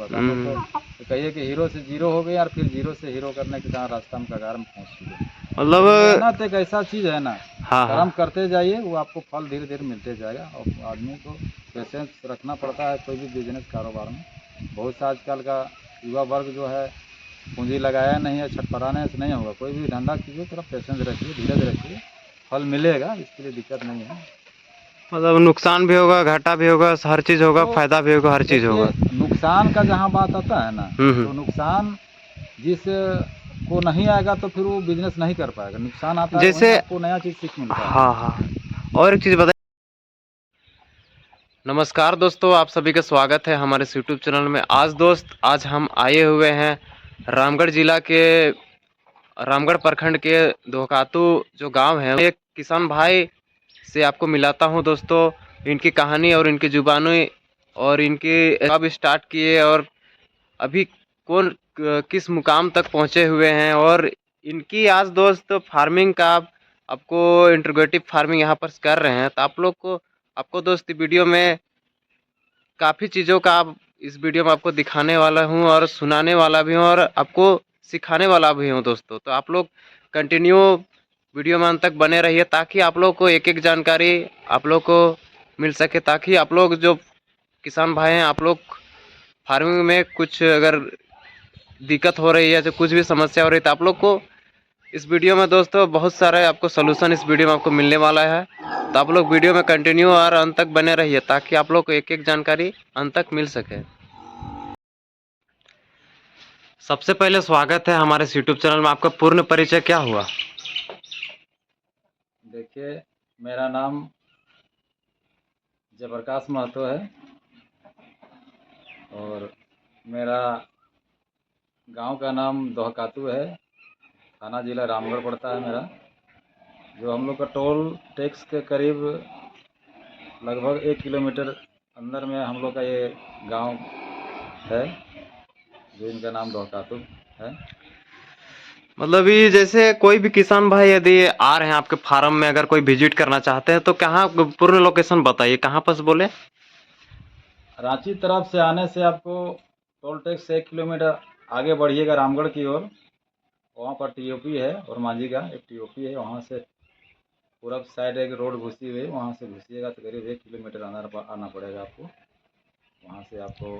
बस हम लोग तो कहिए कि हीरो से जीरो हो गए और फिर जीरो से हीरो करने के जहाँ रास्ता हम कगार में पहुँच चुके। मतलब। लेकिन मेहनत एक ऐसा चीज़ है ना, हाँ हाँ। कर्म करते जाइए, वो आपको फल धीरे धीरे मिलते जाएगा। और आदमी को पेशेंस रखना पड़ता है कोई भी बिजनेस कारोबार में। बहुत सा आजकल का युवा वर्ग जो है पूंजी लगाया नहीं है, छटपटाने से नहीं होगा। कोई भी धंधा कीजिए, थोड़ा पेशेंस रखिए, धीरज रखिए, फल मिलेगा, इसके लिए दिक्कत नहीं है। मतलब नुकसान भी होगा, घाटा भी होगा, हर चीज़ होगा, तो फायदा भी होगा, हर चीज़ देखिए, होगा। नुकसान का जहाँ बात आता है ना, तो हम्म। नुकसान जिस को नहीं आएगा तो फिर वो बिजनेस नहीं कर पाएगा। नुकसान आता है वहीं जैसे। आपको नया चीज़ सीख मिलता है। हाँ हाँ। और एक चीज़ बताइए। नमस्कार दोस्तों, आप सभी का स्वागत है हमारे यूट्यूब चैनल में। आज हम आए हुए हैं रामगढ़ जिला के रामगढ़ प्रखंड के दोहकातू जो गांव है, एक किसान भाई से आपको मिलाता हूं दोस्तों। इनकी कहानी और इनकी जुबानी और इनके कब स्टार्ट किए और अभी कौन किस मुकाम तक पहुंचे हुए हैं, और इनकी आज दोस्त फार्मिंग का आपको इंटीग्रेटिव फार्मिंग यहाँ पर कर रहे हैं। तो आपको दोस्त वीडियो में काफ़ी चीज़ों का इस वीडियो में आपको दिखाने वाला हूँ और सुनाने वाला भी हूँ और आपको सिखाने वाला भी हूँ दोस्तों। तो आप लोग कंटिन्यू वीडियो में अंत तक बने रहिए, ताकि आप लोग को एक एक जानकारी आप लोग को मिल सके, ताकि आप लोग जो किसान भाई हैं, आप लोग फार्मिंग में कुछ अगर दिक्कत हो रही है, तो कुछ भी समस्या हो रही है, तो आप लोग को इस वीडियो में दोस्तों बहुत सारे आपको सोल्यूशन इस वीडियो में आपको मिलने वाला है। तो आप लोग वीडियो में कंटिन्यू और अंत तक बने रहिए, ताकि आप लोग को एक एक जानकारी अंत तक मिल सके। सबसे पहले स्वागत है हमारे यूट्यूब चैनल में। आपका पूर्ण परिचय क्या हुआ? देखिए, मेरा नाम जयप्रकाश महतो है और मेरा गांव का नाम दोहकातू है। थाना जिला रामगढ़ पड़ता है मेरा। जो हम लोग का टोल टैक्स के करीब लगभग 1 किलोमीटर अंदर में हम लोग का ये गांव है, जो इनका नाम दोहकातू है। मतलब ये जैसे कोई भी किसान भाई यदि आ रहे हैं आपके फार्म में, अगर कोई विजिट करना चाहते हैं, तो कहाँ पूर्ण लोकेशन बताइए, कहाँ पर से बोले? रांची तरफ से आने से आपको टोल टैक्स से 1 किलोमीटर आगे बढ़िएगा रामगढ़ की ओर। वहाँ पर टीओपी है और मांझी का एक टीओपी है। वहाँ से पूरब साइड एक रोड घुसी हुई है, वहाँ से घुसिएगा तो करीब 1 किलोमीटर अंदर आना पड़ेगा आपको। वहाँ से आपको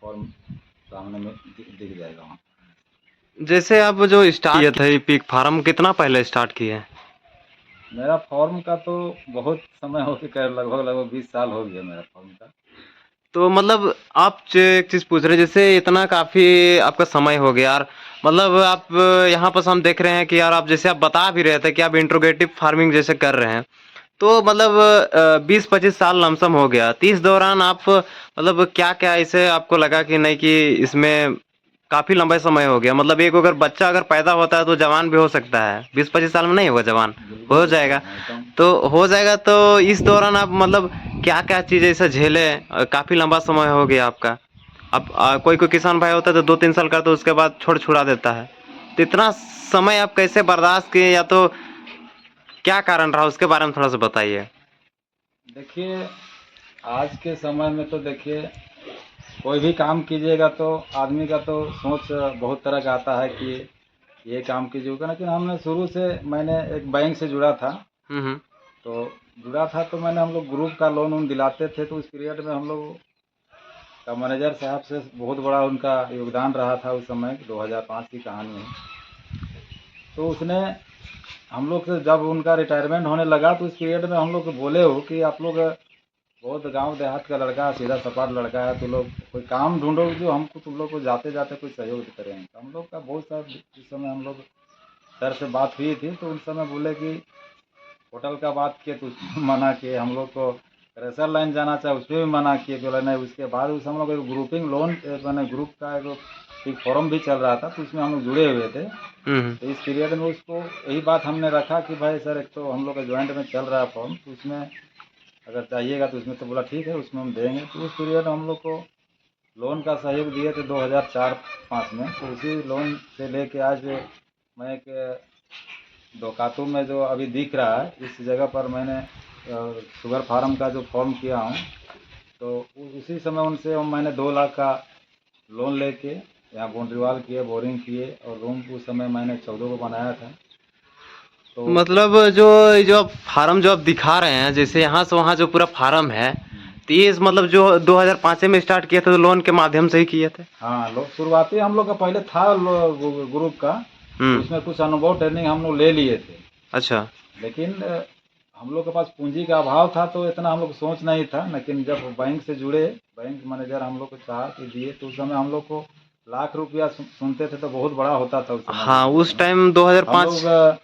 फॉर्म सामने में दिख जाएगा वहाँ। जैसे आप जो स्टार्ट किए थे पीक फार्म, कितना पहले स्टार्ट किए हैं? मेरा फॉर्म का तो बहुत समय हो चुका है, लगभग लगभग 20 साल हो गया मेरा फॉर्म का। तो मतलब आप जो एक चीज़ पूछ रहे हैं, जैसे इतना काफ़ी आपका समय हो गया यार। मतलब आप यहाँ पर हम देख रहे हैं कि यार, आप जैसे आप बता भी रहे थे कि आप इंट्रोगेटिव फार्मिंग जैसे कर रहे हैं, तो मतलब 20-25 साल लमसम हो गया। तो इस दौरान आप मतलब क्या क्या ऐसे आपको लगा कि नहीं, कि इसमें काफ़ी लंबा समय हो गया? मतलब एक अगर बच्चा अगर पैदा होता है तो जवान भी हो सकता है, 20-25 साल में नहीं होगा जवान, बिल्कुल हो बिल्कुल, जाएगा। हाँ एकदम। तो हो जाएगा। तो इस दौरान आप मतलब क्या क्या चीज़ ऐसे झेले? काफ़ी लंबा समय हो गया आपका। अब कोई कोई किसान भाई होता है तो 2-3 साल का, तो उसके बाद छोड़ छुड़ा देता है। तो इतना समय आप कैसे बर्दाश्त किए, या तो क्या कारण रहा, उसके बारे में थोड़ा सा बताइए। देखिए, आज के समय में तो देखिए, कोई भी काम कीजिएगा तो आदमी का तो सोच बहुत तरह का आता है कि ये काम कीजिएगा। लेकिन हमने शुरू से, मैंने एक बैंक से जुड़ा था। हम्म। तो जुड़ा था तो मैंने, हम लोग ग्रुप का लोन वोन दिलाते थे। तो उस पीरियड में हम लोग का मैनेजर साहब से बहुत बड़ा उनका योगदान रहा था उस समय। 2005 की कहानी है। तो उसने हम लोग से, जब उनका रिटायरमेंट होने लगा, तो उस पीरियड में हम लोग को बोले हो कि आप लोग बहुत गांव देहात का लड़का, सीधा सपाट लड़का है, तो लोग कोई काम ढूंढो जो हमको, तुम लोग को जाते जाते कोई सहयोग करें। तो हम लोग का बहुत सारा उस समय हम लोग सर से बात हुई थी। तो उस समय बोले कि होटल का बात किए तो उसमें मना किए। हम लोग को रेसर लाइन जाना चाहे उसमें भी मना किए। बोला नहीं। उसके बाद उस हम लोग एक ग्रुपिंग लोन, मैंने ग्रुप का एक फॉर्म भी चल रहा था, तो उसमें हम लोग जुड़े हुए थे। हम्म। तो इस पीरियड में उसको यही बात हमने रखा कि भाई सर, एक तो हम लोग का ज्वाइंट में चल रहा है फॉर्म, तो उसमें अगर चाहिएगा तो उसमें, तो बोला ठीक है, उसमें हम देंगे। तो उस पीरियड हम लोग को लोन का सहयोग दिए थे 2004-05 में। तो उसी लोन से लेके आज मैं एक दोकातू में जो अभी दिख रहा है, इस जगह पर मैंने शुगर फार्म का जो फॉर्म किया हूँ, तो उसी समय उनसे मैंने 2 लाख का लोन लेके यहाँ बाउंड्री वॉल किए, बोरिंग किए और रूम उस समय मैंने 14 को बनाया था। तो मतलब जो जो आप फार्म जो आप दिखा रहे हैं, जैसे यहाँ से वहाँ जो पूरा फार्म है, तो ये मतलब जो 2005 में स्टार्ट किए थे तो लोन के माध्यम से ही किए थे। हाँ, लोग शुरुआती हम लोग का पहले था ग्रुप का, तो उसमें कुछ अनुभव ट्रेनिंग हम लोग ले लिए थे। अच्छा। लेकिन हम लोग के पास पूंजी का अभाव था, तो इतना हम लोग सोच नहीं था। लेकिन जब बैंक से जुड़े, बैंक मैनेजर हम लोग को चाहा कि दिए, तो उस समय हम लोग को लाख रुपया सुनते थे तो बहुत बड़ा होता था उस समय। हाँ, उस टाइम हम 2005। लोग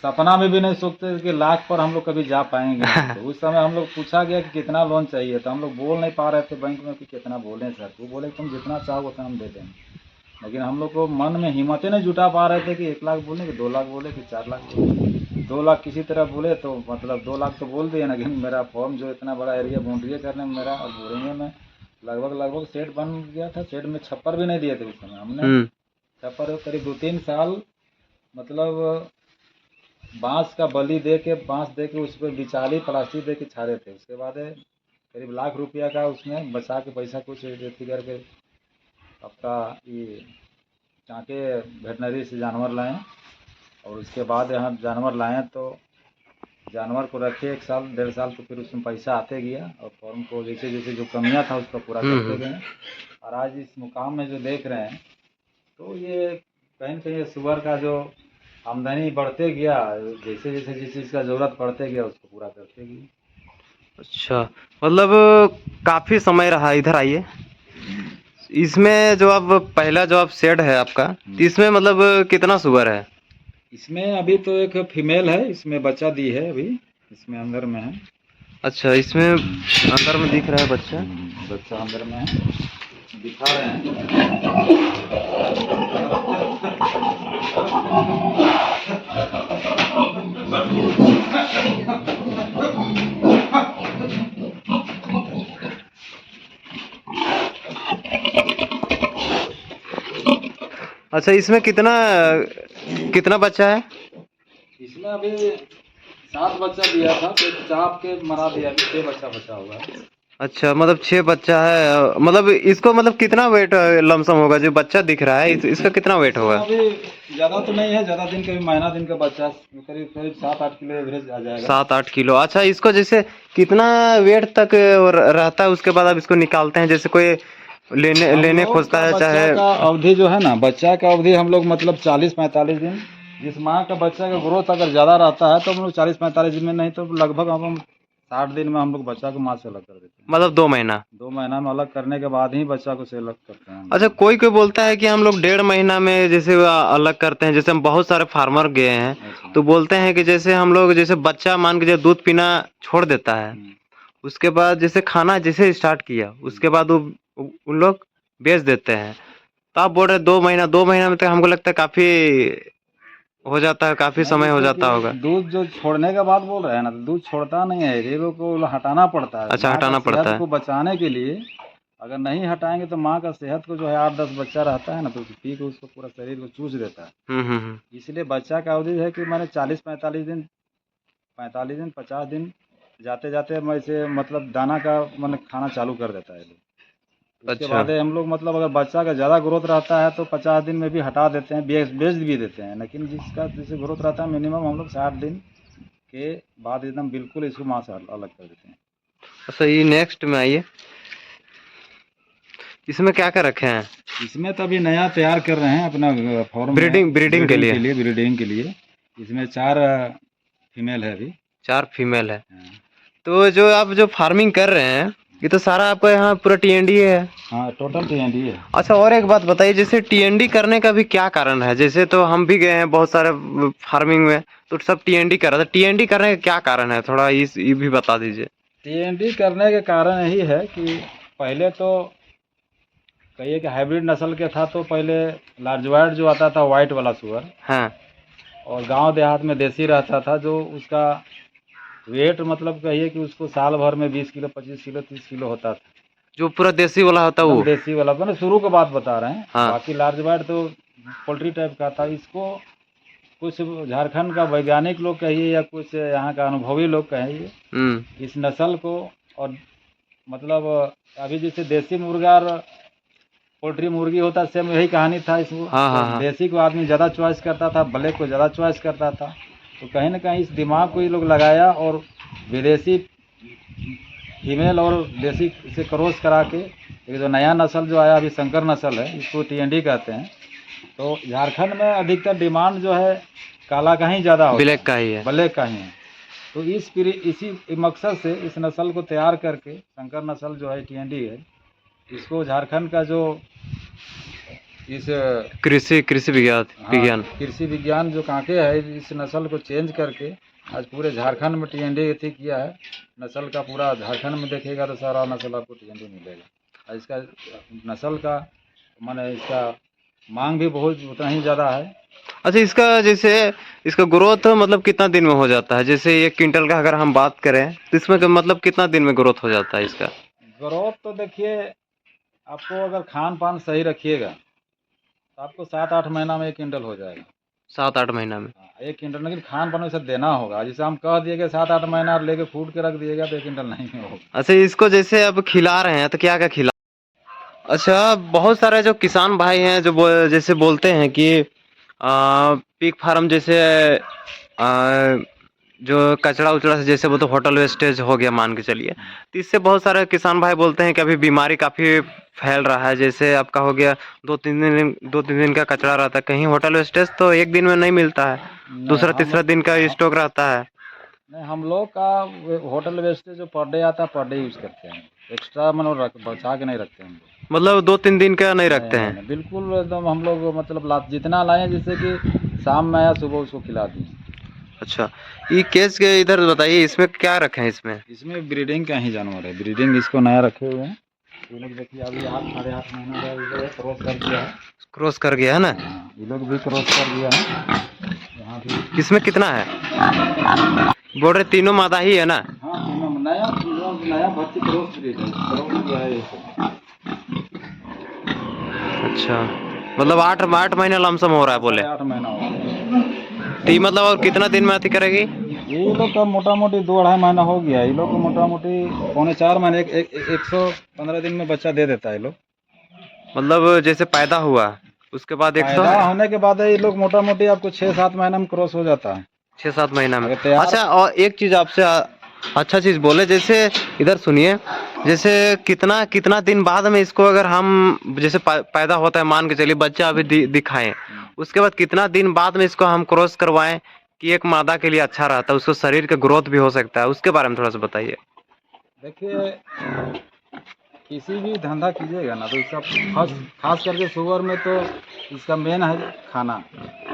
सपना में भी नहीं सोचते थे कि लाख पर हम लोग कभी जा पाएंगे। तो उस समय हम लोग पूछा गया कि कितना लोन चाहिए, तो हम लोग बोल नहीं पा रहे थे बैंक में कि कितना बोलें सर। वो बोले तुम जितना चाहो उतना हम दे देंगे। लेकिन हम लोग को मन में हिम्मत ही नहीं जुटा पा रहे थे कि 1 लाख बोले, कि 2 लाख बोले, कि 4 लाख बोले। 2 लाख किसी तरह बोले तो मतलब 2 लाख तो बोल दिए, लेकिन मेरा फॉर्म जो इतना बड़ा एरिया बाउंड्री करने में मेरा और बोरेंगे में लगभग सेट बन गया था। सेट में छप्पर भी नहीं दिए थे उस समय हमने। छप्पर करीब 2-3 साल मतलब बांस का बली दे के, बांस दे के उस पर बिचाली प्लास्टिक दे के छाड़े थे। उसके बाद करीब लाख रुपया का उसमें बचा के पैसा कुछ रेती करके आपका ये चाँके वेटनरी से जानवर लाएँ, और उसके बाद यहाँ जानवर लाएँ तो जानवर को रखे 1 साल 1.5 साल, तो फिर उसमें पैसा आते गया और फॉर्म को जैसे जैसे जो कमियाँ था उसको पूरा करते गए। और आज इस मुकाम में जो देख रहे हैं, तो ये कहीं न कहीं सुअर का जो आमदनी बढ़ते गया, जैसे जैसे जिस चीज़ का ज़रूरत पड़ते गया उसको पूरा करते गए। अच्छा, मतलब काफ़ी समय रहा। इधर आइए। इसमें जो अब पहला जो आप शेड है आपका, तो इसमें मतलब कितना सुअर है? इसमें अभी तो एक फीमेल है, इसमें बच्चा दी है अभी, इसमें अंदर में है। अच्छा, इसमें अंदर में दिख रहा है बच्चा। बच्चा अंदर में है, दिखा रहे हैं। अच्छा, इसमें कितना कितना बच्चा है? इसमें अभी 7 बच्चा दिया था, तो एक चाप के मरा दिया, अभी 6 बच्चा बचा हुआ है। अच्छा, मतलब 6 बच्चा है। मतलब इसको मतलब कितना वेट लमसम होगा? जो बच्चा दिख रहा है इसका कितना वेट होगा? अभी ज़्यादा तो नहीं है, ज़्यादा दिन का भी, महीना दिन का बच्चा, करीब करीब 7-8 किलो एवरेज आ जाएगा। 7-8 किलो। अच्छा, इसको जैसे कितना वेट तक रहता है उसके बाद आप इसको निकालते हैं? जैसे कोई लेने खोजता है, चाहे बच्चा का अवधि जो है ना, बच्चा का अवधि हम लोग मतलब 40-45 दिन। जिस माँ का बच्चा का ग्रोथ अगर ज़्यादा रहता है तो हम लोग 40-45 दिन में, नहीं तो लगभग हम 60 दिन में हम लोग बच्चा को माँ से अलग कर देते हैं। मतलब 2 महीना? 2 महीना में अलग करने के बाद ही बच्चा को से अलग करते हैं। अच्छा, कोई कोई बोलता है कि हम लोग 1.5 महीना में जैसे अलग करते हैं। जैसे हम बहुत सारे फार्मर गए हैं तो बोलते हैं कि जैसे हम लोग जैसे बच्चा मान के जब दूध पीना छोड़ देता है, उसके बाद जैसे खाना जैसे स्टार्ट किया उसके बाद वो उन लोग बेच देते हैं। तो आप बोल रहे 2 महीना में, तो हमको लगता है काफी हो जाता है, काफी समय हो जाता होगा। दूध जो छोड़ने के बाद बोल रहे हैं ना, तो दूध छोड़ता नहीं है, रेबो को हटाना पड़ता है। अच्छा, माँ का हटाना पड़ता सेहत है। को बचाने के लिए अगर नहीं हटाएंगे तो माँ का सेहत को जो है 8-10 बच्चा रहता है ना, तो पी के उसको पूरा शरीर को चूस देता है। इसलिए बच्चा का अवधि है कि मैंने 40-45 दिन, 45 दिन 50 दिन जाते जाते मैं इसे मतलब दाना का मैंने खाना चालू कर देता है। उसके अच्छा। बाद हम लोग मतलब अगर बच्चा का ज़्यादा ग्रोथ रहता है तो 50 दिन में भी हटा देते हैं, बेच भी देते हैं। लेकिन जिसका जैसे ग्रोथ रहता है मिनिमम हम लोग 60 दिन के बाद एकदम बिल्कुल इसको माँ से अलग कर देते हैं। अच्छा, ये नेक्स्ट में आइए। इसमें क्या क्या रखे हैं? इसमें तो अभी नया तैयार कर रहे हैं अपना फॉर्म ब्रीडिंग के लिए। ब्रीडिंग के लिए इसमें 4 फीमेल है अभी। 4 फीमेल है। हाँ। तो जो आप जो फार्मिंग कर रहे हैं, ये तो सारा आपका यहाँ पूरा टीएनडी है? हाँ, टोटल टीएनडी है। अच्छा, और एक बात बताइए, जैसे टीएनडी करने का भी क्या कारण है? जैसे तो हम भी गए हैं बहुत सारे फार्मिंग में, तो सब टीएनडी कर रहा था। टीएनडी करने का क्या कारण है? थोड़ा ये भी बता दीजिए। टीएनडी करने के कारण यही है कि पहले तो कहिए कि हाइब्रिड नस्ल के था, तो पहले लार्ज वाइट जो आता था वाइट वाला सुअर, हाँ। और गांव देहात में देसी रहता था, जो उसका वेट मतलब कहिए कि उसको साल भर में 20 किलो 25 किलो 30 किलो होता था। जो पूरा देसी वाला होता है वो? देसी वाला मैंने शुरू की बात बता रहे हैं। हाँ। बाकी लार्ज वाइट तो पोल्ट्री टाइप का था। इसको कुछ झारखंड का वैज्ञानिक लोग कहिए या कुछ यहाँ का अनुभवी लोग कहिए, इस नस्ल को और मतलब अभी जैसे देसी मुर्गा और पोल्ट्री मुर्गी होता है, सेम यही कहानी था इसमें। हाँ, हाँ, हाँ। देसी को आदमी ज़्यादा चॉइस करता था, ब्लैक को ज़्यादा चॉइस करता था। तो कहीं ना कहीं इस दिमाग को ये लोग लगाया और विदेशी फीमेल और देसी से क्रॉस करा के एक जो नया नस्ल जो आया अभी संकर नस्ल है, इसको TND कहते हैं। तो झारखंड में अधिकतर डिमांड जो है काला का ही ज़्यादा होता है, ब्लैक का ही है। ब्लैक का ही है। तो इसी मकसद से इस नस्ल को तैयार करके संकर नस्ल जो है TND है, इसको झारखंड का जो इस कृषि विज्ञान कृषि विज्ञान जो कांके है, इस नस्ल को चेंज करके आज पूरे झारखंड में TND अथी किया है। नस्ल का पूरा झारखंड में देखेगा तो सारा नस्ल आपको TND मिलेगा। और इसका नस्ल का माने इसका मांग भी बहुत उतना ही ज़्यादा है। अच्छा, इसका जैसे इसका ग्रोथ मतलब कितना दिन में हो जाता है? जैसे 1 क्विंटल का अगर हम बात करें तो इसमें मतलब कितना दिन में ग्रोथ हो जाता है इसका? ग्रोथ तो देखिए, आपको अगर खान पान सही रखिएगा तो आपको 7-8 महीना में 1 क्विंटल हो जाएगा। 7-8 महीना में? 1 क्विंटल, लेकिन खान पान वैसे देना होगा। जैसे हम कह दिए कि 7-8 महीना और लेके फूट के रख दिएगा तो 1 क्विंटल नहीं होगा। अच्छा, इसको जैसे अब खिला रहे हैं तो क्या क्या खिला? अच्छा, बहुत सारे जो किसान भाई हैं जो जैसे बोलते हैं कि पिग फार्म जैसे जो कचरा उचड़ा से जैसे वो तो होटल वेस्टेज हो गया मान के चलिए, तो इससे बहुत सारे किसान भाई बोलते हैं कि अभी बीमारी काफ़ी फैल रहा है। जैसे आपका हो गया 2-3 दिन का कचरा रहता है, कहीं होटल वेस्टेज तो 1 दिन में नहीं मिलता है, दूसरा तीसरा दिन का स्टॉक रहता है। नहीं, हम लोग का होटल वेस्टेज जो पर डे आता है पर डे यूज़ करते हैं। एक्स्ट्रा मतलब बचा के नहीं रखते हैं। मतलब 2-3 दिन का नहीं रखते हैं? नहीं, बिल्कुल एकदम हम लोग मतलब जितना लाए, जैसे कि शाम में आया सुबह उसको खिला दिए। अच्छा, ये केस के इधर बताइए, इसमें क्या रखें? इसमें ब्रीडिंग का ही जानवर है, ब्रीडिंग इसको नया रखे हुए हैं। ये लोग देखिए अभी 8-8.5 महीना का क्रॉस कर दिया है। क्रॉस कर गया है ना? हाँ, ये लोग भी क्रॉस कर दिया है। यहाँ भी इसमें कितना है? बोल रहे तीनों मादा ही है ना? हाँ, तीनों नया भर्ती क्रॉस ब्रीड है, क्रॉस किया है ये सब। अच्छा, मतलब 8 महीना लमसम हो रहा है बोले? 8 महीना हो गया। तो ये मतलब और कितना दिन में अति करेगी? ये लोग का मोटा मोटी 2-2.5 महीना हो गया। ये लोग को मोटा मोटी 3.25 महीने 115 दिन में बच्चा दे देता है ये लोग। मतलब जैसे पैदा हुआ उसके बाद 100 पैदा होने के बाद ये लोग मोटा मोटी आपको 6-7 महीना में क्रॉस हो जाता है। 6-7 महीना में। अगर तैयार- अच्छा, और एक चीज आपसे अच्छा चीज बोले, जैसे इधर सुनिए, जैसे कितना दिन बाद में इसको अगर हम जैसे पैदा होता है, मान के चलिए बच्चा अभी दिखाएं, उसके बाद कितना दिन बाद में इसको हम क्रॉस करवाएं कि एक मादा के लिए अच्छा रहता है, उसको शरीर का ग्रोथ भी हो सकता है, उसके बारे में थोड़ा सा बताइए। देखिए, किसी भी धंधा कीजिएगा ना तो इसका खास करके शुगर में तो इसका मेन है खाना।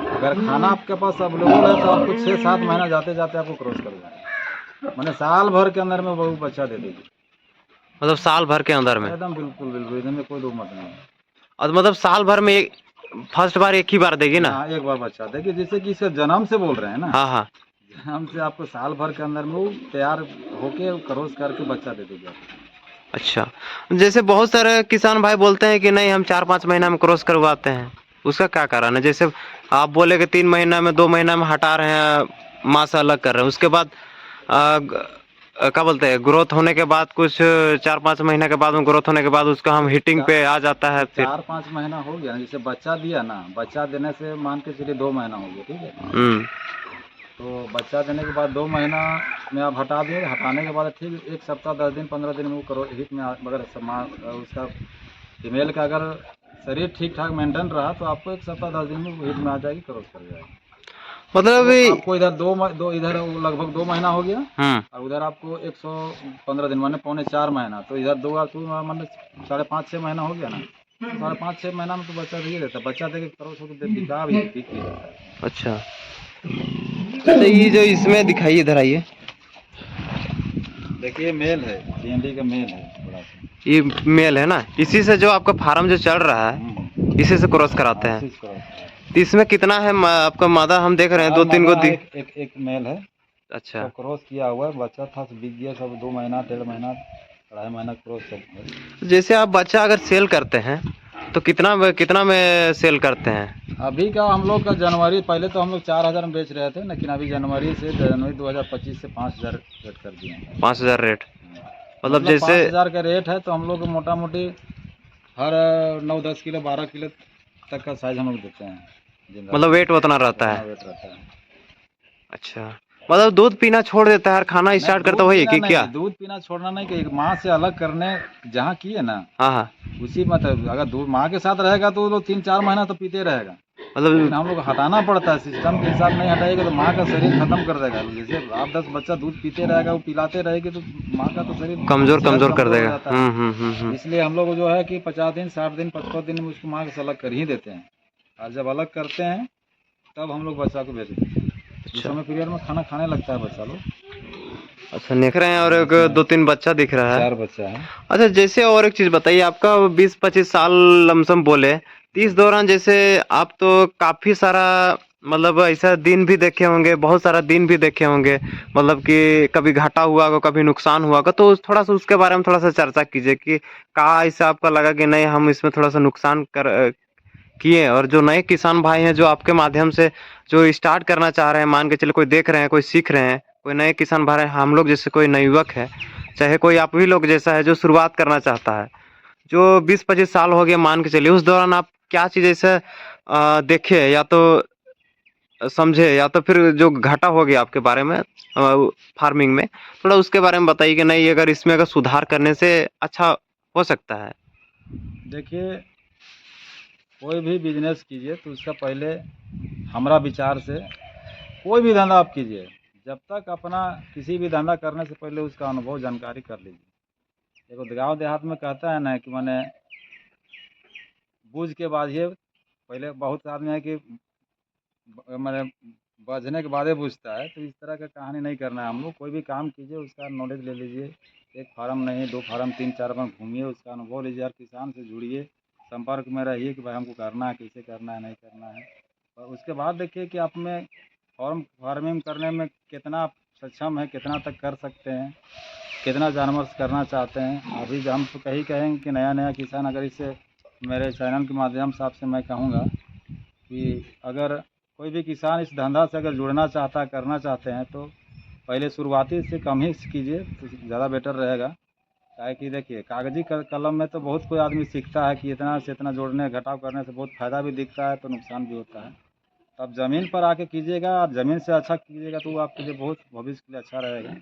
अगर खाना आपके पास अवेलेबल है तो आपको 6-7 महीना जाते जाते आपको क्रॉस कर जाएगा। मैंने साल भर के अंदर में वो बच्चा दे देगी। मतलब साल भर के अंदर में? एकदम बिल्कुल बिल्कुल, इसमें कोई दो मत नहीं। और मतलब साल भर में फर्स्ट बार एक ही बार देगी ना? हाँ, एक बार बच्चा देखिए, जैसे कि इसका जन्म से बोल रहे हैं ना। हाँ हाँ। जन्म से आपको साल भर के अंदर में वो तैयार होके क्रॉस करके बच्चा दे देगी। अच्छा, जैसे बहुत सारे किसान भाई बोलते हैं कि नहीं हम 4-5 महीना में क्रॉस करवाते हैं, उसका क्या कारण है? जैसे आप बोले कि 3 महीना में 2 महीना में हटा रहे हैं, माँ से अलग कर रहे हैं, उसके बाद क्या बोलते हैं, ग्रोथ होने के बाद कुछ 4-5 महीना के बाद में ग्रोथ होने के बाद उसका हम हीटिंग पे आ जाता है। फिर 4-5 महीना हो गया ना, जैसे बच्चा दिया ना, बच्चा देने से मान के चलिए 2 महीना हो गया, ठीक है। तो बच्चा देने के बाद 2 महीना में आप हटा दिए, हटाने के बाद ठीक 1 सप्ताह 10 दिन 15 दिन में वो करो हिट में अगर उसका फीमेल का अगर शरीर ठीक ठाक मेंटेन रहा तो आपको 1 सप्ताह 10 दिन में वो हिट में आ जाएगी, क्रॉस कर जाएगी। मतलब तो आपको इधर दो इधर लगभग 2 महीना हो गया और उधर आपको 115 दिन माने 3.25 महीना, तो इधर 2 माने 5.5-6 महीना हो गया ना। 5.5-6 महीना में तो बच्चा दे देता है। बच्चा दे के क्रॉस होकर दिखा भी जाता है। अच्छा, तो ये जो इसमें दिखाइए, इधर आइए, देखिए मेल है, TND का मेल है बड़ा सा। ये मेल है ना? इसी से जो आपका फार्म जो चल रहा है इसी से क्रॉस कराते हैं। तो इसमें कितना है आपका मादा? हम देख रहे हैं 2-3 को एक मेल है। अच्छा, तो क्रॉस किया हुआ है, बच्चा था बिक गया सब। 2 महीना 1.5 महीना 2.5 महीना क्रॉस चल। जैसे आप बच्चा अगर सेल करते हैं तो कितना में सेल करते हैं? अभी का हम लोग का जनवरी, पहले तो हम लोग 4,000 में बेच रहे थे, लेकिन अभी जनवरी 2025 से 5,000 रेट कर दिए हैं। 5,000 रेट? मतलब मतलब जैसे 5,000 का रेट है, तो हम लोग मोटा मोटी हर 9-10 किलो 12 किलो तक का साइज हम लोग देते हैं जिंदा मतलब का। वेट उतना रहता उतना है। वेट रहता है। अच्छा, मतलब दूध पीना छोड़ देता है और खाना नहीं, स्टार्ट करता दूध वही पीना कि नहीं, क्या? दूध पीना छोड़ना नहीं, कि माँ से अलग करने जहाँ किए ना, हाँ हाँ, उसी मतलब अगर दूध माँ के साथ रहेगा तो वो लोग 3-4 महीना तो पीते रहेगा, लेकिन मतलब हम लोग हटाना पड़ता है, सिस्टम के हिसाब नहीं हटाएगा तो माँ का शरीर खत्म कर देगा। जैसे 8-10 बच्चा दूध पीते रहेगा, वो पिलाते रहेगी, तो माँ का तो शरीर कमजोर सेहत कमजोर कर कमजोर हो देगा। जाता है। हम्म। इसलिए हम लोग जो है कि 50 दिन 60 दिन 55 दिन में उसको माँ से अलग कर ही देते हैं, और जब अलग करते हैं तब हम लोग बच्चा को बेच देते हैं। उस अच्छा समय पीरियड में खाना खाने लगता है बच्चा लोग। अच्छा, देख रहे हैं और हाँ, एक उसमें 2-3 बच्चा दिख रहा है। 4 बच्चा है। अच्छा, जैसे और एक चीज बताइए, आपका 20-25 साल लमसम बोले, तो इस दौरान जैसे आप तो काफी सारा मतलब ऐसा दिन भी देखे होंगे, बहुत सारा दिन भी देखे होंगे, मतलब कि कभी घाटा हुआ होगा, कभी नुकसान हुआ होगा, तो थोड़ा सा उसके बारे में थोड़ा सा चर्चा कीजिए कि कहाँ ऐसा आपका लगा कि नहीं हम इसमें थोड़ा सा नुकसान किए, और जो नए किसान भाई हैं जो आपके माध्यम से जो स्टार्ट करना चाह रहे हैं, मान के चले कोई देख रहे हैं, कोई सीख रहे हैं, कोई नए किसान भाई हम लोग जैसे कोई नवयुवक है, चाहे कोई आप भी लोग जैसा है जो शुरुआत करना चाहता है, जो 20-25 साल हो गए मान के चलिए, उस दौरान आप क्या चीज़ ऐसे देखे या तो समझे, या तो फिर जो घाटा हो गया आपके बारे में फार्मिंग में, थोड़ा उसके बारे में बताइए कि नहीं अगर इसमें अगर सुधार करने से अच्छा हो सकता है। देखिए, कोई भी बिजनेस कीजिए तो उसका पहले हमारा विचार से कोई भी धंधा आप कीजिए, जब तक अपना किसी भी धंधा करने से पहले उसका अनुभव जानकारी कर लीजिए। देखो गाँव देहात में कहता है ना कि मैंने बूझ के बाझिए, पहले बहुत आदमी है कि मैंने बजने के बाद ही बूझता है, तो इस तरह का कहानी नहीं करना है। हम लोग कोई भी काम कीजिए उसका नॉलेज ले लीजिए, एक फार्म नहीं 2 फार्म 3-4 बार घूमिए, उसका अनुभव लीजिए, हर किसान से जुड़िए, संपर्क में रहिए कि भाई हमको करना है, कैसे करना है, नहीं करना है। और उसके बाद देखिए कि आप में फार्मिंग करने में कितना आप सक्षम है, कितना तक कर सकते हैं, कितना जानवर से करना चाहते हैं। अभी हम तो कहीं कहेंगे कि नया नया किसान अगर इसे मेरे चैनल के माध्यम से आपसे मैं कहूँगा कि अगर कोई भी किसान इस धंधा से अगर जुड़ना चाहता है, करना चाहते हैं, तो पहले शुरुआती से कम ही कीजिए तो ज़्यादा बेटर रहेगा। काहे कि देखिए कागजी कलम में तो बहुत कोई आदमी सीखता है कि इतना से इतना जोड़ने घटाव करने से बहुत फ़ायदा भी दिखता है तो नुकसान भी होता है। तो आप ज़मीन पर आके कीजिएगा, आप ज़मीन से अच्छा कीजिएगा तो वो आपके लिए बहुत भविष्य के लिए अच्छा रहेगा।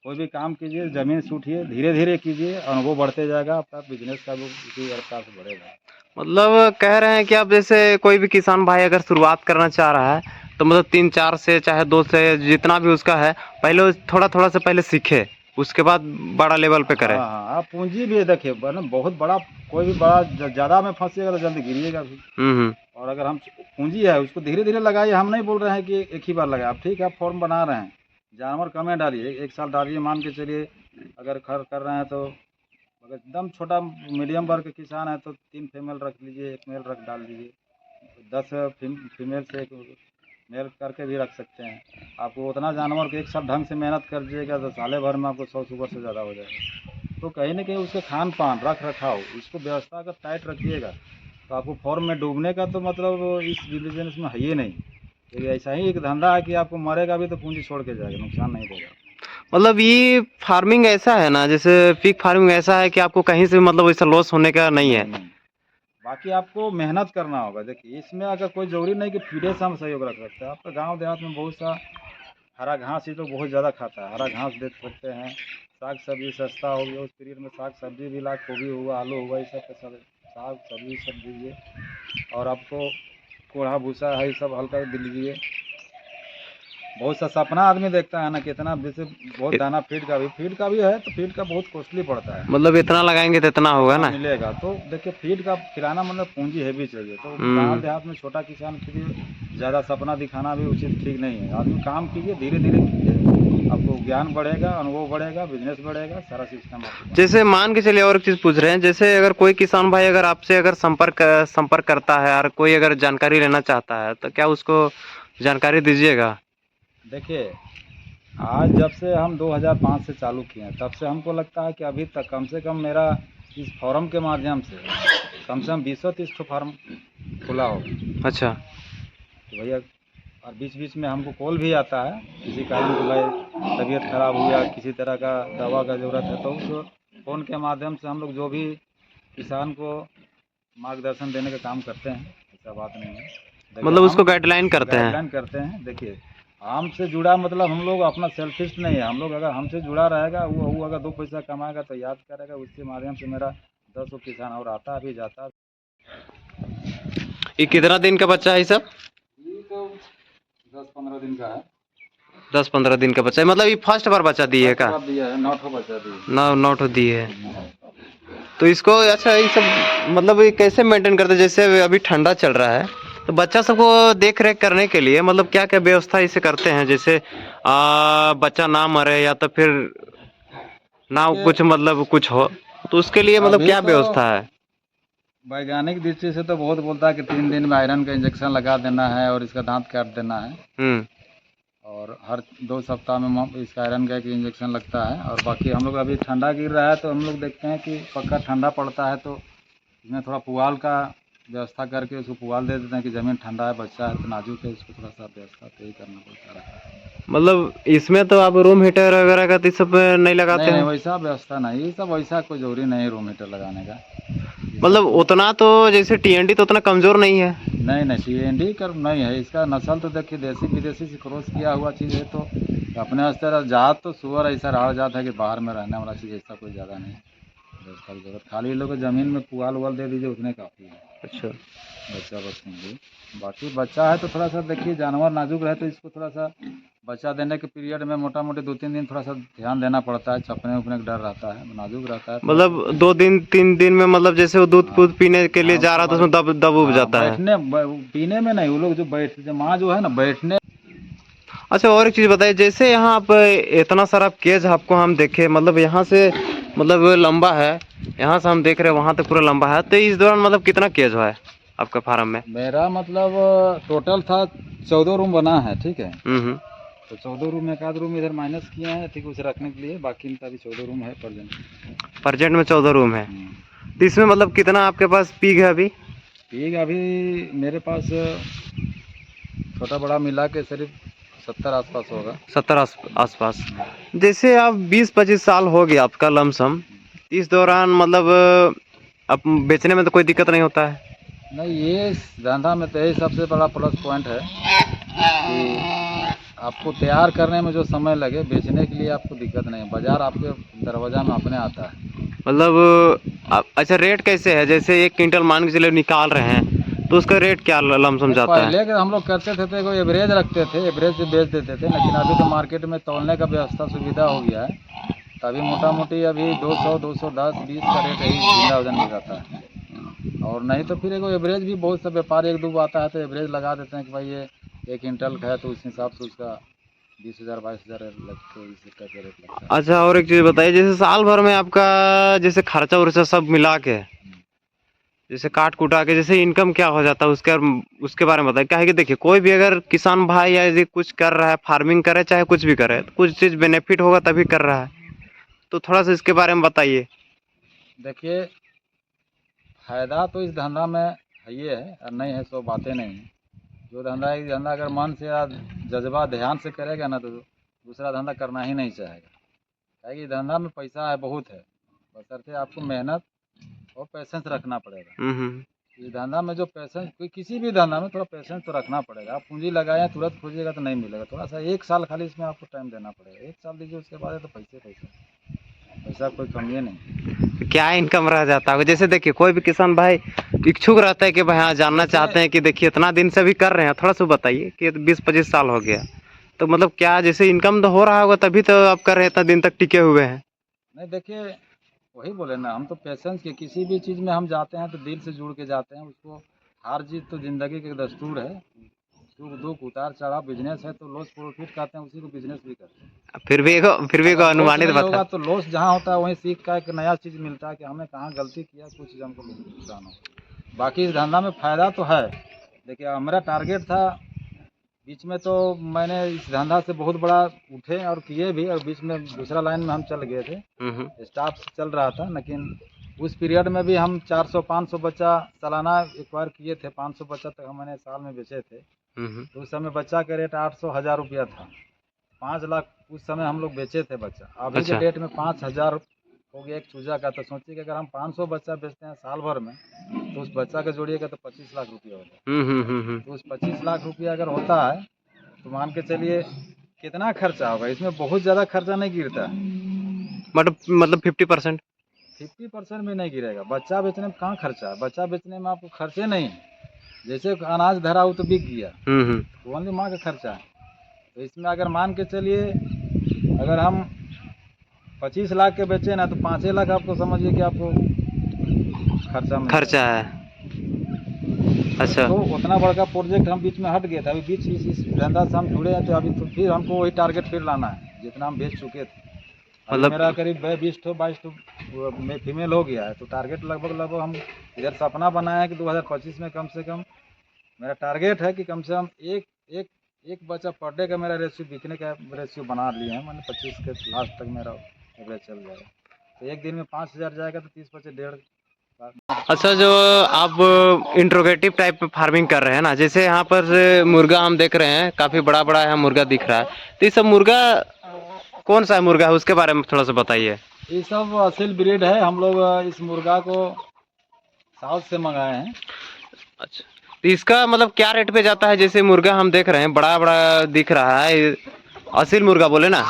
कोई भी काम कीजिए ज़मीन से उठिए, धीरे धीरे कीजिए, अनुभव बढ़ते जाएगा, आपका बिजनेस का भी उसी रफ्तार से बढ़ेगा। मतलब कह रहे हैं कि अब जैसे कोई भी किसान भाई अगर शुरुआत करना चाह रहा है, तो मतलब 3-4 से चाहे 2 से जितना भी उसका है, पहले थोड़ा थोड़ा से पहले सीखे, उसके बाद बड़ा लेवल पे करे। हाँ हाँ, आप पूंजी भी देखिए वरना बहुत बड़ा, कोई भी बड़ा ज़्यादा में फंसिएगा तो जल्दी गिरिएगा भी। हम्म। और अगर हम पूंजी है उसको धीरे धीरे लगाइए, हम नहीं बोल रहे हैं कि एक ही बार लगाए। आप ठीक है, आप फॉर्म बना रहे हैं, जानवर कम डालिए, 1 साल डालिए, मान के चलिए अगर खर कर रहे हैं तो अगर एकदम छोटा मीडियम वर्ग के किसान है तो 3 फीमेल रख लीजिए, 1 मेल रख डाल दीजिए, 10 फीमेल से 1 मेल करके भी रख सकते हैं। आपको उतना जानवर को 1 साल ढंग से मेहनत कर दीजिएगा तो साले भर में आपको 100 सुगर से ज़्यादा हो जाएगा। तो कहीं न कहीं उसके खान-पान, रख-रखाव, इसको व्यवस्था अगर टाइट रखिएगा, तो आपको फॉर्म में डूबने का तो मतलब इस बिज़नेस में है ही नहीं। ये ऐसा ही एक धंधा है कि आपको मरेगा भी तो पूँजी छोड़ के जाएगा, नुकसान नहीं देगा। मतलब ये फार्मिंग ऐसा है ना, जैसे पिग फार्मिंग ऐसा है कि आपको कहीं से मतलब वैसा लॉस होने का नहीं है। नहीं, नहीं। बाकी आपको मेहनत करना होगा। देखिए, इसमें अगर कोई ज़रूरी नहीं कि फीडे से हम सहयोग रख सकते हैं। आपका गाँव देहात में बहुत सा हरा घास ही तो बहुत ज़्यादा खाता है, हरा घास दे सकते हैं, साग-सब्ज़ी सस्ता हो गया, उस पीरियड में साग-सब्ज़ी भी ला, गोभी हुआ, आलू हुआ, ये सब का सब साग-सब्ज़ी सब दीजिए। और आपको कोढ़ा भूसा है, ये सब हल्का दे लीजिए। बहुत सा सपना आदमी देखता है ना कि इतना जैसे बहुत दाना फीड का भी है, तो फीड का बहुत कॉस्टली पड़ता है। मतलब इतना लगाएंगे तो इतना होगा इतना ना। मिलेगा तो देखिए फीड का खिलाना मतलब पूंजी हैवी चाहिए। तो गांव हम्म। देहात में छोटा किसान के लिए ज़्यादा सपना दिखाना भी उचित ठीक नहीं है। आदमी काम कीजिए, धीरे धीरे कीजिए, आपको ज्ञान बढ़ेगा, अनुभव बढ़ेगा, बिजनेस बढ़ेगा, सारा सिस्टम आपको जैसे बनेगा। मान के चलिए और एक चीज पूछ रहे हैं, जैसे अगर कोई किसान भाई अगर आपसे अगर संपर्क करता है और कोई अगर जानकारी लेना चाहता है, तो क्या उसको जानकारी दीजिएगा? देखिए, आज जब से हम 2005 से चालू किए हैं, तब से हमको लगता है कि अभी तक कम से कम मेरा इस फोरम के माध्यम से कम 20-30 ठो फार्म खुला होगा। अच्छा। तो भैया, और बीच बीच में हमको कॉल भी आता है किसी कारण कि भाई तबीयत खराब हुआ, किसी तरह का दवा का ज़रूरत है, तो उस फ़ोन के माध्यम से हम लोग जो भी किसान को मार्गदर्शन देने का काम करते हैं, ऐसा बात नहीं है। देखिए, मतलब उसको हम गाइडलाइन करते हैं। गाइडलाइन करते हैं। देखिए, आम से जुड़ा मतलब हम लोग अपना सेल्फिश नहीं है। हम लोग अगर हमसे जुड़ा रहेगा, वो अगर 2 पैसा कमाएगा तो याद करेगा, उसके माध्यम से मेरा 10 किसान और आता भी जाता। ये कितना दिन का बच्चा है ये सब? ये तो 10-15 दिन का है। 10-15 दिन का बच्चा है, मतलब ये फर्स्ट बार बच्चा दी है फर्स्ट का? बार दिया है, 9 ठो बच्चा दी है। नौ नौ ठो दी है। तो इसको अच्छा ये सब मतलब ये कैसे मेंटेन करते हैं? जैसे अभी ठंडा चल रहा है तो बच्चा सबको देख रेख करने के लिए मतलब क्या क्या व्यवस्था इसे करते हैं? जैसे बच्चा ना मरे या तो फिर ना देखिए, कुछ मतलब कुछ हो, तो उसके लिए मतलब अभी क्या तो व्यवस्था है? वैज्ञानिक दृष्टि से तो बहुत बोलता है कि 3 दिन में आयरन का इंजेक्शन लगा देना है और इसका दांत काट देना है। हम्म। और हर 2 सप्ताह में इसका आयरन का एक इंजेक्शन लगता है। और बाकी हम लोग अभी ठंडा गिर रहा है तो हम लोग देखते हैं कि पक्का ठंडा पड़ता है तो इसमें थोड़ा पुआल का व्यवस्था करके उसको पुआल दे देते हैं कि ज़मीन ठंडा है, बच्चा है तो नाजुक है, इसको थोड़ा सा व्यवस्था तो यही करना पड़ता है। मतलब इसमें तो आप रूम हीटर वगैरह का तो ये सब नहीं लगाते नहीं हैं? वैसा व्यवस्था नहीं, ये सब वैसा कोई ज़रूरी नहीं है रूम हीटर लगाने का। ये सब मतलब तो उतना तो जैसे टीएनडी तो उतना कमजोर नहीं है। नहीं टीएनडी कर नहीं है। इसका नस्ल तो देखिए देसी विदेशी से क्रॉस किया हुआ चीज़ है, तो अपने स्तर जात तो सुअर ऐसा राड़ जात है कि बाहर में रहने वाला चीज़ ऐसा कोई ज़्यादा नहीं है। व्यवस्था की जरूरत खाली ये लोग को ज़मीन में पुआल उवाल दे दीजिए, उतने काफ़ी है। अच्छा। बच्चा बस के लिए बाकी बच्चा है तो थोड़ा सा देखिए जानवर नाजुक रहे तो इसको थोड़ा सा बच्चा देने के पीरियड में मोटा मोटी 2-3 दिन थोड़ा सा ध्यान देना पड़ता है। छपने उपने का डर रहता है, नाजुक रहता है थोड़ा सा। मतलब 2 दिन 3 दिन में मतलब जैसे वो दूध हाँ पूध पीने के लिए हाँ, जा उसके रहा था बाद उसमें दब दब उब हाँ जाता है। पीने में नहीं, वो लोग जो माँ जो है ना बैठने। अच्छा और एक चीज बताइए, जैसे यहाँ आप इतना सारा केज आपको हम देखे मतलब यहाँ से मतलब लंबा है, यहाँ से हम देख रहे हैं वहां तक पूरा लंबा है, तो इस दौरान मतलब कितना केज है आपका फार्म में? मेरा मतलब टोटल था 14 रूम बना है, ठीक है। हम्म। तो 14 रूम में एक आध रूम इधर माइनस किए हैं, ठीक है, उसे रखने के लिए। बाकी इनका अभी 14 रूम है प्रेजेंट। परजेंट में 14 रूम है। तो इसमें मतलब कितना आपके पास पीग है अभी? ठीक है, अभी मेरे पास छोटा बड़ा मिला के सिर्फ 70 आसपास होगा। 70 आसपास। जैसे आप 20-25 साल हो गया आपका लमसम, इस दौरान मतलब अब बेचने में तो कोई दिक्कत नहीं होता है? नहीं, ये इस धंधा में तो यही सबसे बड़ा प्लस पॉइंट है कि आपको तैयार करने में जो समय लगे, बेचने के लिए आपको दिक्कत नहीं है। बाजार आपके दरवाजा में अपने आता है। मतलब अच्छा रेट कैसे है? जैसे 1 क्विंटल मान के चले निकाल रहे हैं तो उसका रेट क्या लमसम नहीं, जाता है? पहले के हम लोग करते थे तो एगो एवरेज रखते थे, एवरेज से बेच देते थे। लेकिन अभी तो मार्केट में तौलने का व्यवस्था सुविधा हो गया है, तो अभी मोटा मोटी अभी 200, 210, 20 का रेट यही जिंदा वजन में रहता है। और नहीं तो फिर एगो एवरेज भी बहुत सा व्यापारी एक दो आता है तो एवरेज लगा देते हैं कि भाई ये 1 क्विंटल का है तो उस हिसाब से उसका 20,000 22,000 लगते इस का रेट लगता है। अच्छा और एक चीज़ बताइए, जैसे साल भर में आपका जैसे खर्चा उर्चा सब मिला के जैसे काट कुटा के जैसे इनकम क्या हो जाता है उसके बारे में बताइए। क्या है कि देखिए कोई भी अगर किसान भाई या यदि कुछ कर रहा है, फार्मिंग करे चाहे कुछ भी करे, तो कुछ चीज़ बेनिफिट होगा तभी कर रहा है, तो थोड़ा सा इसके बारे में बताइए। देखिए, फायदा तो इस धंधा में है, ये है और नहीं है सो बातें नहीं है। जो धंधा एक धंधा अगर मन से या जज्बा ध्यान से करेगा ना तो दूसरा धंधा करना ही नहीं चाहेगा। क्या कि धंधा में पैसा है, बहुत है, बशर्ते आपको मेहनत और पैसेंस रखना पड़ेगा। हम्म। इस धंधा में जो पैसेंस, कोई किसी भी धंधा में थोड़ा पैसेंस तो रखना पड़ेगा। आप पूंजी लगाए तुरंत खोजिएगा तो नहीं मिलेगा, थोड़ा सा 1 साल खाली इसमें आपको टाइम देना पड़ेगा। 1 साल दीजिए, उसके बाद है तो पैसे पैसा कोई कमी नहीं। क्या इनकम रह जाता है? जैसे देखिए कोई भी किसान भाई इच्छुक रहता है कि भाई हाँ जानना जैसे चाहते हैं कि देखिए इतना दिन से भी कर रहे हैं, थोड़ा सा बताइए कि 20-25 साल हो गया, तो मतलब क्या जैसे इनकम तो हो रहा होगा तभी तो आप कर रहे हैं, इतना दिन तक टिके हुए हैं। नहीं, देखिए वही बोले ना, हम तो पैसेंस के किसी भी चीज़ में हम जाते हैं तो दिल से जुड़ के जाते हैं। उसको हार जीत तो ज़िंदगी के दस्तूर है। सुख दुख उतार चढ़ाव, बिजनेस है तो लॉस प्रॉफिट कहते हैं, उसी को बिजनेस भी करते हैं। फिर भी अगर लॉस अनुमानित नहीं बता। होगा तो लॉस जहाँ होता है वहीं सीख का एक नया चीज़ मिलता है कि हमने कहाँ गलती किया, कुछ चीज़ हमको नुकसान हो। बाकी इस धंधा में फ़ायदा तो है। देखिए मेरा टारगेट था बीच में, तो मैंने इस धंधा से बहुत बड़ा उठे और किए भी, और बीच में दूसरा लाइन में हम चल गए थे। स्टाफ से चल रहा था, लेकिन उस पीरियड में भी हम 400-500 बच्चा सालाना एक्वायर किए थे। 500 बच्चा तक मैंने साल में बेचे थे। तो उस समय बच्चा का रेट 800-1000 रुपया था। 5 लाख उस समय हम लोग बेचे थे बच्चा। अभी के अच्छा। डेट में 5,000 हो गया एक चूजा का, तो सोचिए कि अगर हम 500 बच्चा बेचते हैं साल भर में, तो उस बच्चा का जोड़िएगा तो 25 लाख रुपया होगा। तो उस 25 लाख रुपया अगर होता है तो मान के चलिए कितना खर्चा होगा। इसमें बहुत ज़्यादा खर्चा नहीं गिरता है, मतलब 50%। 50% भी नहीं गिरेगा। बच्चा बेचने में कहाँ खर्चा है, बच्चा बेचने में आपको खर्चे नहीं है। जैसे अनाज धरा हो तो बिक गया, तो ओनली माँ का खर्चा है। तो इसमें अगर मान के चलिए अगर हम 25 लाख के बेचे ना, तो 5 लाख आपको समझिए कि आपको खर्चा मिल खर्चा है। अच्छा। तो उतना बड़का प्रोजेक्ट हम बीच में हट गए थे। अभी बीच इस धंधा से हम जुड़े हैं, तो अभी तो फिर हमको वही टारगेट फिर लाना है जितना हम बेच चुके थे। मतलब मेरा करीब 20-22 में फीमेल हो गया है, तो टारगेट लगभग हम इधर सपना बनाया है कि 2025 में कम से कम मेरा टारगेट है कि कम से कम एक बच्चा पर डे का मेरा रेशियो बिकने का रेशियो बना लिए हैं। मैंने 25 के लास्ट तक मेरा एवरेज चल जाएगा। तो एक दिन में 5000 जाएगा तो 30 बच्चे 1.5। अच्छा, जो आप इंट्रोगेटिव टाइप में फार्मिंग कर रहे हैं ना, जैसे यहाँ पर मुर्गा हम देख रहे हैं, काफ़ी बड़ा बड़ा यहाँ मुर्गा दिख रहा है, तो ये सब मुर्गा कौन सा मुर्गा है उसके बारे में थोड़ा सा बताइए। ये सब असील ब्रीड है। हम लोग इस मुर्गा को साउथ से मंगाए हैं। अच्छा, तो इसका मतलब क्या रेट पे जाता है? जैसे मुर्गा हम देख रहे हैं बड़ा बड़ा दिख रहा है, असील मुर्गा बोले ना,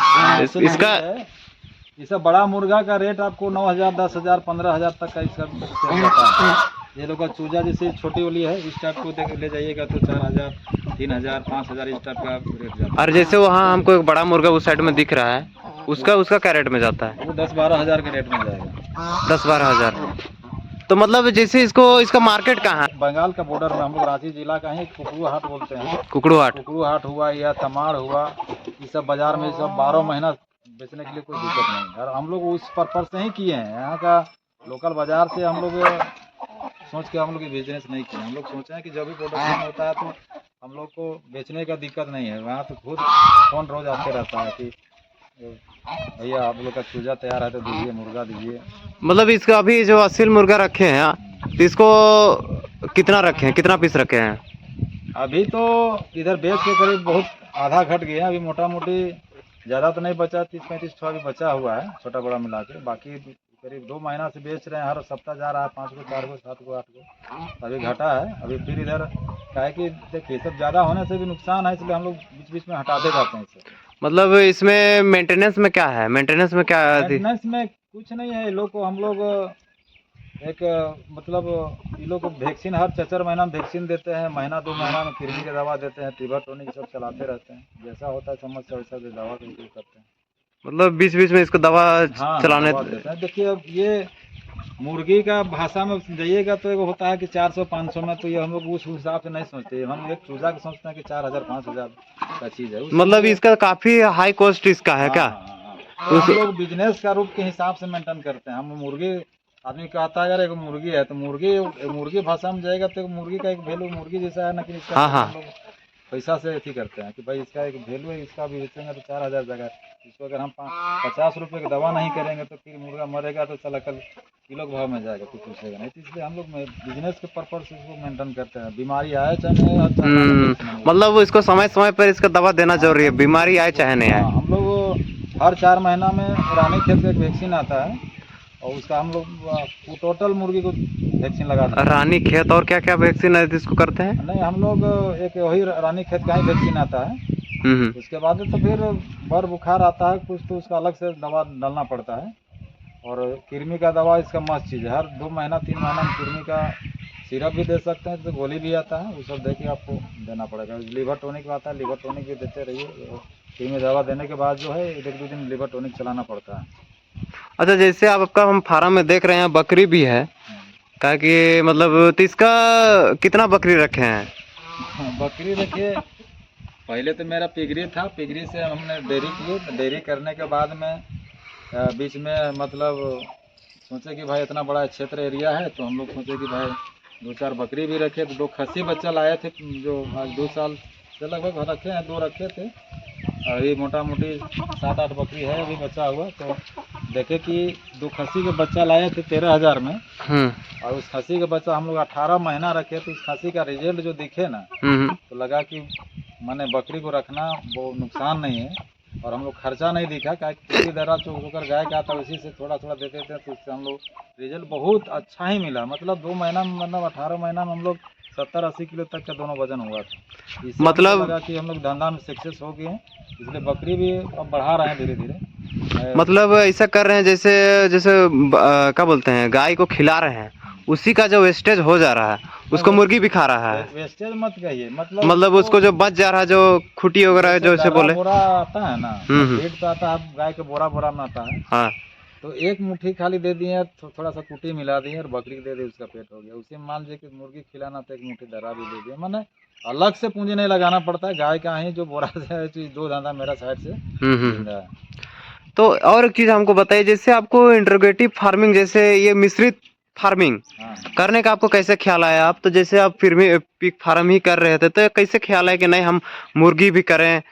इसका ये सब बड़ा मुर्गा का रेट आपको 9000, 10000, 15000 तक का इसका सेल जाता है। ये लोग का चूजा जैसे छोटी वाली है, इस टाइप को ले जाइएगा तो 4000, 3000, 5000 इस टाइप का रेट जाता है। और जैसे वहाँ हमको एक बड़ा मुर्गा उस साइड में दिख रहा है, उसका क्या रेट में जाता है? वो 10-12 हज़ार के रेट में जाएगा। 10-12 हज़ार। तो मतलब जैसे इसका मार्केट कहाँ है? बंगाल का बॉर्डर में, हम लोग रांची जिला का ही कुकड़ू हाट बोलते हैं। कुकड़ू हाट हुआ या तमाड़ हुआ, ये सब बाजार में सब 12 महीना बेचने के लिए कोई दिक्कत नहीं है। और हम लोग उस पर्पज से ही किए हैं। यहाँ का लोकल बाजार से हम लोग सोच के हम लोग बिजनेस नहीं किए। हम लोग सोचे हैं कि जब भी प्रोडक्शन होता है तो हम लोग को बेचने का दिक्कत नहीं है। वहाँ तो खुद फोन रोज आते रहता है कि भैया आप लोग का चूजा तैयार है तो दीजिए, मुर्गा दीजिए। मतलब इसका अभी जो असील मुर्गा रखे हैं, तो इसको कितना रखे हैं, कितना पीस रखे हैं? अभी तो इधर बेच के करीब बहुत आधा घट गया। अभी मोटा मोटी ज़्यादा तो नहीं बचा, 30-35 ठो अभी बचा हुआ है छोटा बड़ा मिला के। बाकी करीब 2 महीना से बेच रहे हैं, हर सप्ताह जा रहा है 5 गो, 4 गो, 7 गो, 8 गो। अभी घटा है। अभी फिर इधर क्या है कि देखिए सब ज़्यादा होने से भी नुकसान है, इसलिए हम लोग बीच बीच में हटाते जाते हैं इसे। मतलब इसमें मेंटेनेंस में क्या है? मेंटेनेंस में कुछ नहीं है। लोग को हम लोग एक मतलब ये लोग को वैक्सीन हर 4 महीना में वैक्सीन देते हैं। महीना 2 महीना में कृमि की दवा देते हैं, फीवर टॉनिक सब चलाते रहते हैं। जैसा होता है समस्या वैसा दवा का यूज करते हैं। मतलब बीच बीच में इसको दवा चलाने देते हैं। देखिए अब ये मुर्गी का भाषा में जाइएगा तो एक होता है कि 400-500 में, तो ये हम लोग उस हिसाब से नहीं सोचते। हम एक चूजा के सोचते हैं कि 4000-5000 का चीज़ है। मतलब इसका काफ़ी हाई कॉस्ट इसका है क्या? तो हम लोग बिजनेस का रूप के हिसाब से मेंटेन करते हैं। हम मुर्गी, आदमी कहता है अगर एक मुर्गी है तो मुर्गी भाषा में जाएगा तो मुर्गी का एक वैल्यू मुर्गी जैसा है ना, कि इसका हम लोग पैसा से अथी करते हैं कि भाई इसका एक वैल्यू है। इसका भी बेचेंगे तो 4000 जगह, इसको अगर हम 50 रुपये की दवा नहीं करेंगे तो फिर मुर्गा मरेगा तो चला कल किलो के भाव में जाएगा, कुछ पूछेगा नहीं। तो इसलिए हम लोग बिजनेस के पर्पज से इसको मेंटेन करते हैं। बीमारी आए चाहे नहीं, मतलब इसको समय समय पर इसका दवा देना जरूरी है, बीमारी आए चाहे नहीं आए। हम लोग हर 4 महीना में रानीखेत का एक वैक्सीन आता है, और उसका हम लोग टोटल मुर्गी को वैक्सीन लगाते हैं। रानीखेत और क्या क्या वैक्सीन है इसको करते हैं? नहीं, हम लोग एक वही रानीखेत का ही वैक्सीन आता है। उसके बाद तो फिर बर बुखार आता है कुछ, तो उसका अलग से दवा डालना पड़ता है। और कृमि का दवा इसका मस्त चीज़ है। हर 2 महीना 3 महीना में कृमि का सिरप भी दे सकते हैं, तो गोली भी आता है, वो सब दे के आपको देना पड़ेगा। लीवर टॉनिक आता है, लीवर टॉनिक भी देते रहिए। कृमि दवा देने के बाद जो है 1-2 दिन लीवर टॉनिक चलाना पड़ता है। अच्छा, जैसे आपका हम फार्म में देख रहे हैं बकरी भी है, क्या कि मतलब तो इसका कितना बकरी रखे हैं? बकरी देखिए, पहले तो मेरा पिगरी था। पिगरी से हमने डेयरी किए। डेयरी करने के बाद में बीच में मतलब सोचे कि भाई इतना बड़ा क्षेत्र एरिया है, तो हम लोग सोचे कि भाई 2-4 बकरी भी रखे। तो 2 खस्सी बच्चा लाए थे, जो आज 2 साल से लगभग रखे हैं। 2 रखे थे, अभी मोटा मोटी 7-8 बकरी है अभी बचा हुआ। तो देखे कि 2 खस्सी के बच्चा लाए थे 13,000 में, और उस खस्सी का बच्चा हम लोग 18 महीना रखे। तो उस खस्सी का रिजल्ट जो दिखे ना, तो लगा कि माने बकरी को रखना वो नुकसान नहीं है। और हम लोग खर्चा नहीं दिखा, क्या कोई भी दर्रा चौक होकर गाय का आता उसी से थोड़ा थोड़ा देते थे, तो उससे हम लोग रिजल्ट बहुत अच्छा ही मिला। मतलब 2 महीना में, मतलब 18 महीना में हम लोग 70-80 किलो तक का दोनों वजन हुआ था। इससे हमको मतलब लगा कि हम लोग धंधा में सक्सेस हो गए हैं, इसलिए बकरी भी अब बढ़ा रहे हैं धीरे धीरे। मतलब ऐसा कर रहे हैं जैसे जैसे क्या बोलते हैं, गाय को खिला रहे हैं, उसी का जो वेस्टेज हो जा रहा है उसको मुर्गी भी खा रहा है। वेस्टेज मत कहिए, मतलब उसको जो बच जा रहा है, जो खुटी वगैरह जैसे जो से दर्रा बोले। बोरा आता है ना, फीड तो आता है गाय के बोरा बोरा में आता है, हाँ। तो एक मुट्ठी खाली दे दिए, थोड़ा सा कुटी मिला दिए और बकरी को दे दी, उसका पेट हो गया। उसी में मान लीजिए कि मुर्गी खिलाना तो एक मुट्ठी दर्रा भी दे दिया, मैंने अलग से पूंजी नहीं लगाना पड़ता है, गाय का ही जो बोरा से है, चीज दो धंधा मेरा साइड से जिंदा है। तो और एक चीज हमको बताइए, जैसे आपको इंटीग्रेटिव फार्मिंग, जैसे ये मिश्रित फार्मिंग हाँ करने का आपको कैसे ख्याल आया? आप तो जैसे आप फिर भी पिग फार्म ही कर रहे थे, तो कैसे ख्याल है कि नहीं हम मुर्गी भी करें,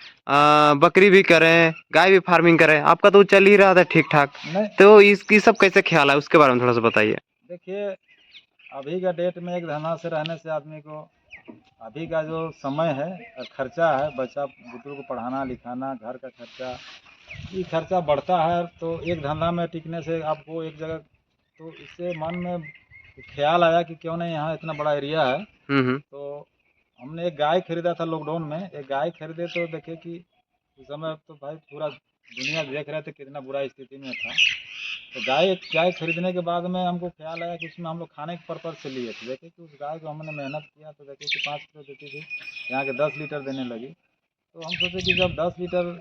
बकरी भी करें, गाय भी फार्मिंग करें? आपका तो चल ही रहा था ठीक ठाक, नहीं, तो इसकी सब कैसे ख्याल है, उसके बारे में थोड़ा सा बताइए। देखिए अभी का डेट में एक धंधा से रहने से आदमी को, अभी का जो समय है और खर्चा है, बच्चा बुतरू को पढ़ाना लिखाना, घर का खर्चा, ये खर्चा बढ़ता है। तो एक धंधा में टिकने से आपको एक जगह, तो इससे मन में ख्याल आया कि क्यों नहीं, यहाँ इतना बड़ा एरिया है। तो हमने एक गाय खरीदा था लॉकडाउन में, एक गाय खरीदे तो देखे कि उस समय तो भाई पूरा दुनिया देख रहे थे कितना बुरा स्थिति में था। तो गाय खरीदने के बाद में हमको ख्याल आया कि उसमें हम लोग खाने के पर्पज से लिए थे। देखे कि उस गाय को हमने मेहनत किया तो देखे कि 5 किलो देती थी, यहाँ के 10 लीटर देने लगी। तो हम सोचे कि जब 10 लीटर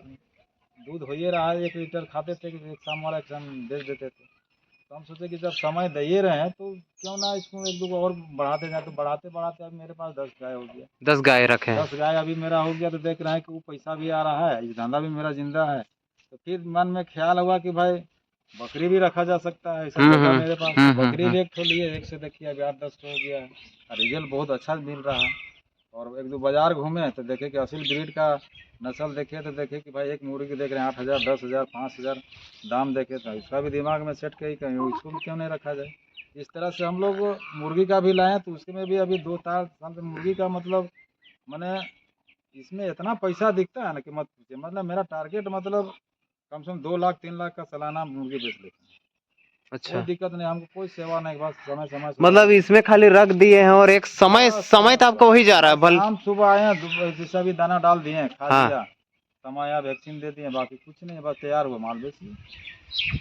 दूध हो ही रहा है, 1 लीटर खाते थे कि एक शाम वाला एक शाम बेच देते थे। तो हम सोचे कि जब समय दे ही रहे हैं तो क्यों ना इसको एक दो और बढ़ाते जाए। तो बढ़ाते बढ़ाते अब मेरे पास 10 गाय हो गया, 10 गाय रखे हैं। 10 गाय अभी मेरा हो गया। तो देख रहे हैं कि वो पैसा भी आ रहा है, इस धंधा भी मेरा जिंदा है। तो फिर मन में ख्याल हुआ कि भाई बकरी भी रखा जा सकता है, ऐसा जगह मेरे पास। तो बकरी भी एक ठो लिए, एक से देखिए अभी 8-10 हो गया है, रिजल्ट बहुत अच्छा मिल रहा है। और एक दो बाजार घूमे तो देखे कि असील ब्रीड का नस्ल देखे, तो देखे कि भाई एक मुर्गी देख रहे हैं 8,000, 10,000, 5,000 दाम देखे, तो इसका भी दिमाग में सेट कहीं कहीं इसको भी क्यों नहीं रखा जाए। इस तरह से हम लोग मुर्गी का भी लाए, तो उसमें भी अभी 2-4 साल से मुर्गी का, मतलब मैंने इसमें इतना पैसा दिखता है ना कि मत पूछिए। मतलब मेरा टारगेट, मतलब कम से कम 2 लाख 3 लाख का सालाना मुर्गी बेच लेते हैं। कोई अच्छा, दिक्कत नहीं, हमको कोई सेवा नहीं, बस समय समय से मतलब इसमें खाली रख दिए हैं और एक समय बस समय तो बस आपका वही जा रहा है बस भल। शाम सुबह आए हैं, जैसा भी दाना डाल दिए, खा हाँ। लिया, समय वैक्सीन दे दिए, बाकी कुछ नहीं, बस तैयार हुआ माल बेच लिया।